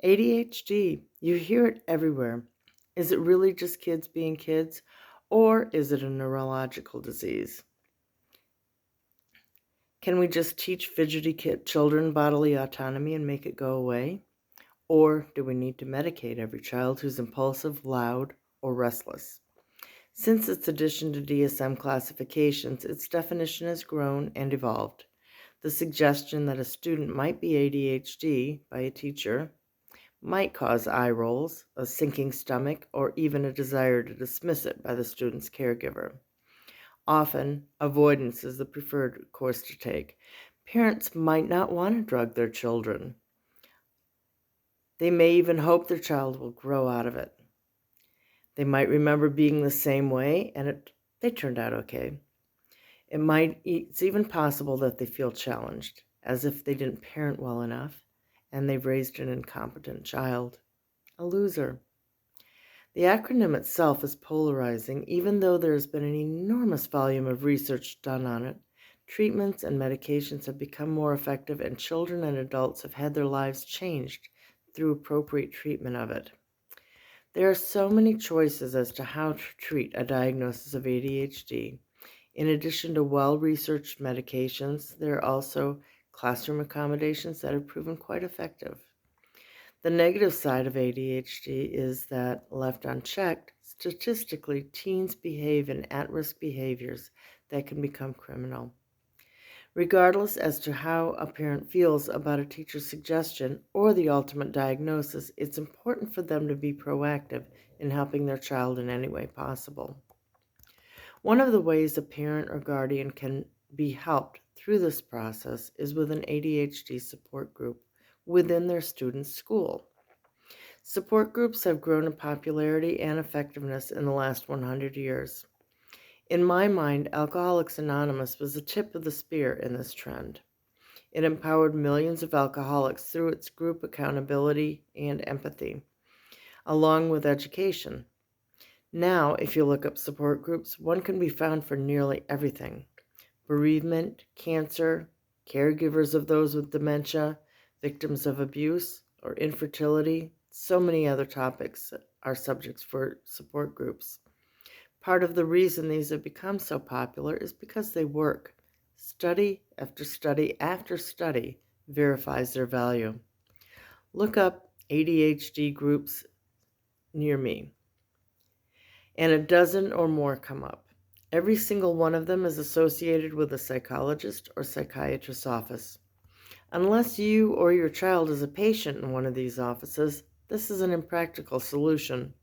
ADHD, you hear it everywhere. Is it really just kids being kids, or is it a neurological disease? Can we just teach fidgety children bodily autonomy and make it go away? Or do we need to medicate every child who's impulsive, loud, or restless? Since its addition to DSM classifications, its definition has grown and evolved. The suggestion that a student might be ADHD by a teacher might cause eye rolls, a sinking stomach, or even a desire to dismiss it by the student's caregiver. Often, avoidance is the preferred course to take. Parents might not want to drug their children. They may even hope their child will grow out of it. They might remember being the same way and they turned out okay. It's even possible that they feel challenged, as if they didn't parent well enough and they've raised an incompetent child, a loser. The acronym itself is polarizing, even though there has been an enormous volume of research done on it. Treatments and medications have become more effective, and children and adults have had their lives changed through appropriate treatment of it. There are so many choices as to how to treat a diagnosis of ADHD. In addition to well-researched medications, there are also classroom accommodations that have proven quite effective. The negative side of ADHD is that, left unchecked, statistically, teens behave in at-risk behaviors that can become criminal. Regardless as to how a parent feels about a teacher's suggestion or the ultimate diagnosis, it's important for them to be proactive in helping their child in any way possible. One of the ways a parent or guardian can be helped through this process is with an ADHD support group within their student's school. Support groups have grown in popularity and effectiveness in the last 100 years. In my mind, Alcoholics Anonymous was the tip of the spear in this trend. It empowered millions of alcoholics through its group accountability and empathy, along with education. Now, if you look up support groups, one can be found for nearly everything: bereavement, cancer, caregivers of those with dementia, victims of abuse or infertility. So many other topics are subjects for support groups. Part of the reason these have become so popular is because they work. Study after study after study verifies their value. Look up ADHD groups near me, and a dozen or more come up. Every single one of them is associated with a psychologist or psychiatrist's office. Unless you or your child is a patient in one of these offices, this is an impractical solution.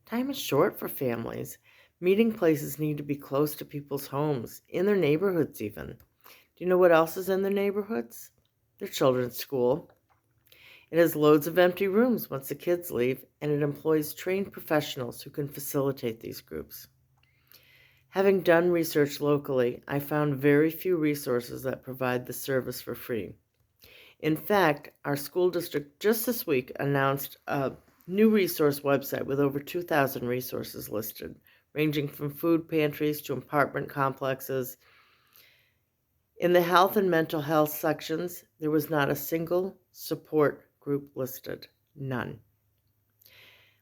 Time is short for families. Meeting places need to be close to people's homes, in their neighborhoods even. Do you know what else is in their neighborhoods? Their children's school. It has loads of empty rooms once the kids leave, and it employs trained professionals who can facilitate these groups. Having done research locally, I found very few resources that provide the service for free. In fact, our school district just this week announced a new resource website with over 2,000 resources listed, ranging from food pantries to apartment complexes. In the health and mental health sections, there was not a single support group listed. None.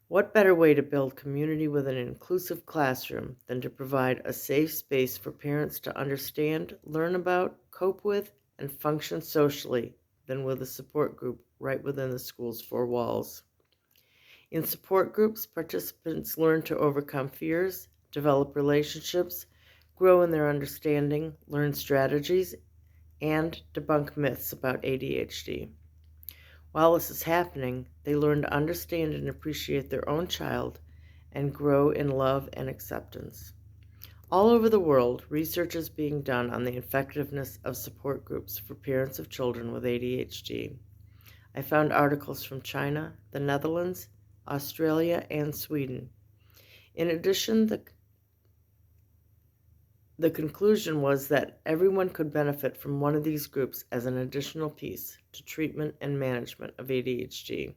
What better way to build community with an inclusive classroom than to provide a safe space for parents to understand, learn about, cope with, and function socially than with a support group right within the school's four walls? In support groups, participants learn to overcome fears, develop relationships, grow in their understanding, learn strategies, and debunk myths about ADHD. While this is happening, they learn to understand and appreciate their own child and grow in love and acceptance. All over the world, research is being done on the effectiveness of support groups for parents of children with ADHD. I found articles from China, the Netherlands, Australia, and Sweden. In addition, the conclusion was that everyone could benefit from one of these groups as an additional piece to treatment and management of ADHD.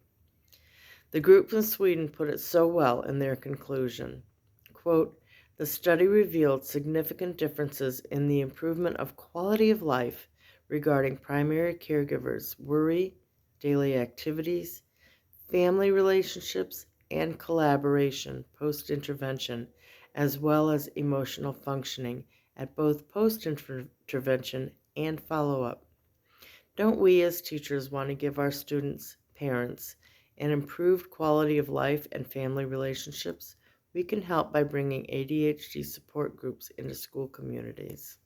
The group in Sweden put it so well in their conclusion. Quote, "The study revealed significant differences in the improvement of quality of life regarding primary caregivers' worry, daily activities, family relationships, and collaboration post-intervention, as well as emotional functioning at both post-intervention and follow-up. Don't we as teachers want to give our students, parents, an improved quality of life and family relationships? We can help by bringing ADHD support groups into school communities.